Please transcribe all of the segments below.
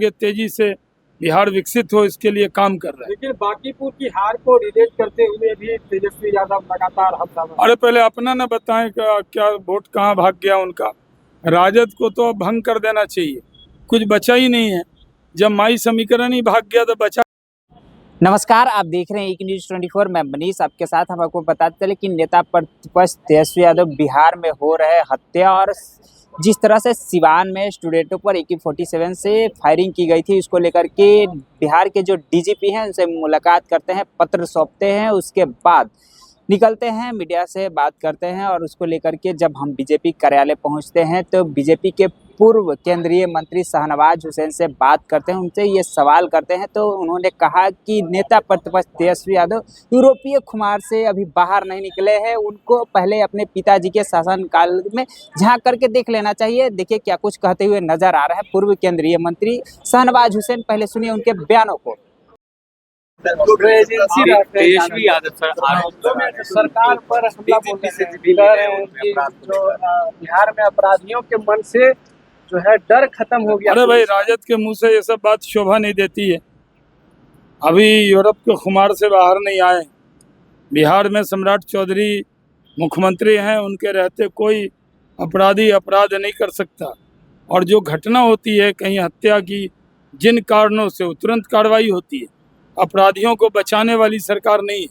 आगे तेजी से बिहार विकसित हो इसके लिए काम कर रहे हैं। लेकिन बांकीपुर की हार को रिलेट करते हुए भी तेजस्वी यादव लगातार हमला। अरे पहले अपना न बताएं क्या वोट कहाँ भाग गया उनका। राजद को तो भंग कर देना चाहिए, कुछ बचा ही नहीं है। जब माई समीकरण ही भाग गया तो बचा। नमस्कार, आप देख रहे हैं एक न्यूज़ 24। मैं मनीष आपके साथ। हम आपको बताते चले कि नेता प्रतिपक्ष तेजस्वी यादव बिहार में हो रहे हत्या और जिस तरह से सिवान में स्टूडेंटों पर AK-47 से फायरिंग की गई थी, उसको लेकर के बिहार के जो DGP हैं उनसे मुलाकात करते हैं, पत्र सौंपते हैं, उसके बाद निकलते हैं, मीडिया से बात करते हैं और उसको लेकर के जब हम बीजेपी कार्यालय पहुंचते हैं तो बीजेपी के पूर्व केंद्रीय मंत्री शाहनवाज हुसैन से बात करते हैं, उनसे ये सवाल करते हैं। तो उन्होंने कहा कि नेता प्रतिपक्ष तेजस्वी यादव यूरोपीय खुमार से अभी बाहर नहीं निकले हैं, उनको पहले अपने पिताजी के शासनकाल में झांक करके देख लेना चाहिए। देखिए क्या कुछ कहते हुए नजर आ रहा है पूर्व केंद्रीय मंत्री शाहनवाज हुसैन। पहले सुनिए उनके बयानों को। तेजस्वी यादव सरकार पर हमला बोल रहे हैं उनकी, जो बिहार में अपराधियों के मन से जो है डर खत्म हो गया। अरे भाई, राजद के मुंह से ये सब बात शोभा नहीं देती है। अभी यूरोप के खुमार से बाहर नहीं आए। बिहार में सम्राट चौधरी मुख्यमंत्री हैं, उनके रहते कोई अपराधी अपराध नहीं कर सकता। और जो घटना होती है कहीं हत्या की, जिन कारणों से तुरंत कार्रवाई होती है। अपराधियों को बचाने वाली सरकार नहीं है।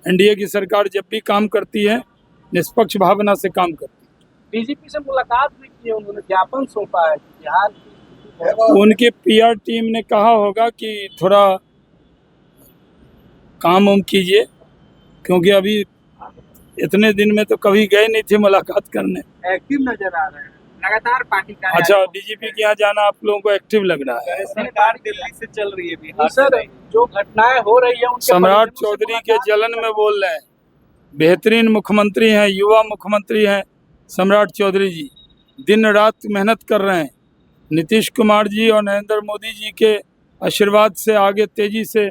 एनडीए की सरकार जब भी काम करती है निष्पक्ष भावना से काम करती है। डीजीपी से मुलाकात भी की, उन्होंने ज्ञापन सौंपा है बिहार। उनकी PR टीम ने कहा होगा कि थोड़ा काम उम कीजिए, क्योंकि अभी इतने दिन में तो कभी गए नहीं थे मुलाकात करने। एक्टिव नजर आ रहे हैं लगातार पार्टी का। अच्छा, DGP के यहाँ जाना आप लोगों को एक्टिव लग रहा है। सरकार दिल्ली से चल रही है बिहार सर, जो घटनाएं हो रही है उनके सम्राट चौधरी के जलन में बोल रहे हैं। बेहतरीन मुख्यमंत्री हैं, युवा मुख्यमंत्री हैं सम्राट चौधरी जी, दिन रात मेहनत कर रहे हैं। नीतीश कुमार जी और नरेंद्र मोदी जी के आशीर्वाद से आगे तेजी से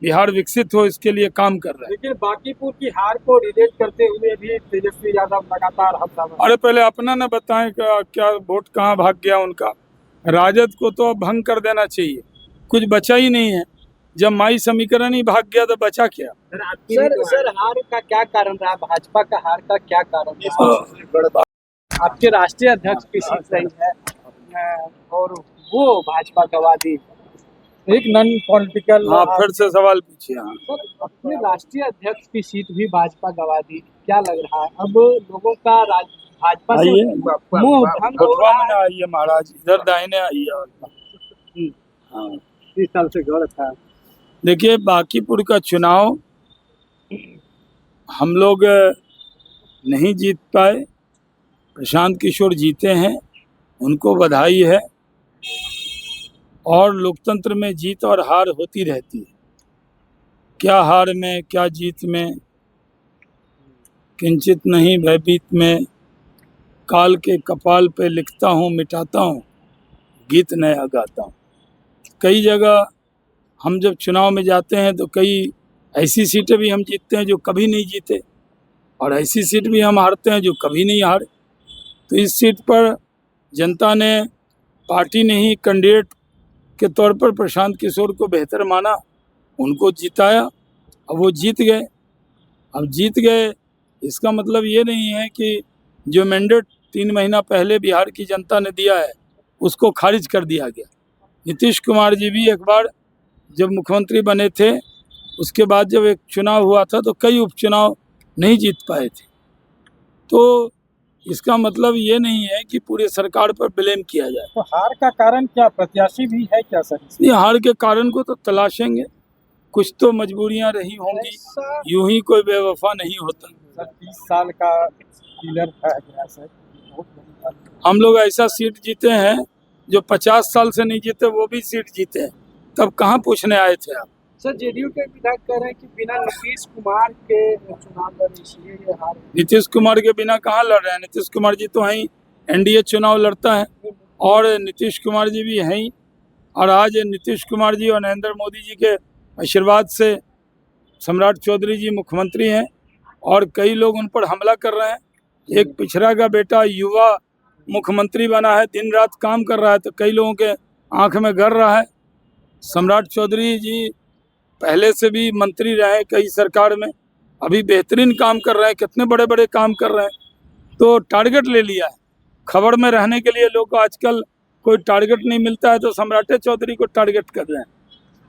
बिहार विकसित हो इसके लिए काम कर रहे हैं। लेकिन बांकीपुर की हार को रिलेट करते हुए भी तेजस्वी यादव लगातार हमला। अरे पहले अपना न बताएं क्या वोट कहाँ भाग गया उनका। राजद को तो भंग कर देना चाहिए, कुछ बचा ही नहीं है। जब माई समीकरण ही भाग गया तो बचा क्या। सर हार का क्या कारण रहा, भाजपा का हार का क्या कारण? आपके राष्ट्रीय अध्यक्ष की सीट रही है और वो भाजपा गवा दी, एक नॉन पॉलिटिकल। हाँ, फिर से सवाल पूछिए। हाँ सर, अपने राष्ट्रीय अध्यक्ष की सीट भी भाजपा गवा दी, क्या लग रहा है अब लोगों का भाजपा से मुंह भंग हो रहा है? आइए महाराज, इधर दाहिने आइए। हाँ, 30 साल से गढ़ था। देखिए, बांकीपुर का चुनाव हम लोग नहीं जीत पाए, प्रशांत किशोर जीते हैं, उनको बधाई है। और लोकतंत्र में जीत और हार होती रहती है। क्या हार में क्या जीत में, किंचित नहीं भयभीत में, काल के कपाल पे लिखता हूँ मिटाता हूँ, गीत नया गाता हूँ। कई जगह हम जब चुनाव में जाते हैं तो कई ऐसी सीटें भी हम जीतते हैं जो कभी नहीं जीते, और ऐसी सीट भी हम हारते हैं जो कभी नहीं हारे। तो इस सीट पर जनता ने, पार्टी ने ही कैंडिडेट के तौर पर प्रशांत किशोर को बेहतर माना, उनको जिताया। अब वो जीत गए। अब जीत गए इसका मतलब ये नहीं है कि जो मैंडेट 3 महीना पहले बिहार की जनता ने दिया है उसको खारिज कर दिया गया। नीतीश कुमार जी भी एक बार जब मुख्यमंत्री बने थे, उसके बाद जब एक चुनाव हुआ था तो कई उपचुनाव नहीं जीत पाए थे। तो इसका मतलब ये नहीं है कि पूरे सरकार पर ब्लेम किया जाए। तो हार का कारण क्या, प्रत्याशी भी है क्या सर? ये हार के कारण को तो तलाशेंगे, कुछ तो मजबूरियां रही होंगी, यूं ही कोई बेवफा नहीं होता। सर 30 साल का किलर था सर, हम लोग ऐसा सीट जीते हैं जो 50 साल से नहीं जीते वो भी सीट जीते हैं, तब कहाँ पूछने आए थे आप? सर जेडीयू के विधायक कह रहे हैं कि बिना नीतीश कुमार के चुनाव लड़े, इसलिए ये हार। नीतीश कुमार के बिना कहाँ लड़ रहे हैं? नीतीश कुमार जी तो हैं ही, एनडीए चुनाव लड़ता है, और नीतीश कुमार जी भी हैं ही। और आज नीतीश कुमार जी और नरेंद्र मोदी जी के आशीर्वाद से सम्राट चौधरी जी मुख्यमंत्री हैं, और कई लोग उन पर हमला कर रहे हैं। एक पिछड़ा का बेटा युवा मुख्यमंत्री बना है, दिन रात काम कर रहा है, तो कई लोगों के आंख में गर रहा है। सम्राट चौधरी जी पहले से भी मंत्री रहे हैं कई सरकार में, अभी बेहतरीन काम कर रहे हैं, कितने बड़े बड़े काम कर रहे हैं। तो टारगेट ले लिया है, खबर में रहने के लिए लोग को आजकल कोई टारगेट नहीं मिलता है तो सम्राट चौधरी को टारगेट कर रहे हैं।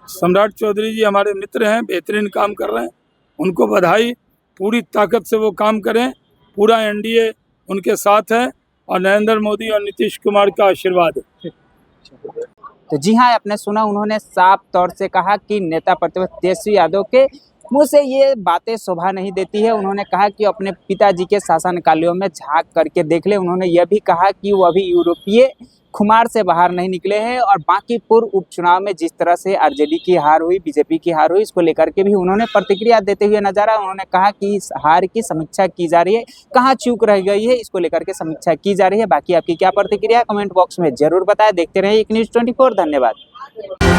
सम्राट चौधरी जी हमारे मित्र हैं, बेहतरीन काम कर रहे हैं, उनको बधाई। पूरी ताकत से वो काम करें, पूरा एनडीए उनके साथ है और नरेंद्र मोदी और नीतीश कुमार का आशीर्वाद है। तो जी हाँ, आपने सुना, उन्होंने साफ तौर से कहा कि नेता प्रतिपक्ष तेजस्वी यादव के मुंह से ये बातें शोभा नहीं देती है। उन्होंने कहा कि अपने पिताजी के शासनकालों में झांक करके देख ले। उन्होंने यह भी कहा कि वो अभी यूरोपीय खुमार से बाहर नहीं निकले हैं और बांकीपुर उपचुनाव में जिस तरह से आरजेडी की हार हुई, बीजेपी की हार हुई, इसको लेकर के भी उन्होंने प्रतिक्रिया देते हुए नजर आए। उन्होंने कहा कि इस हार की समीक्षा की जा रही है, कहाँ चूक रह गई है, इसको लेकर के समीक्षा की जा रही है। बाकी आपकी क्या प्रतिक्रिया, कमेंट बॉक्स में जरूर बताएं। देखते रहिए एक न्यूज़ 24। धन्यवाद।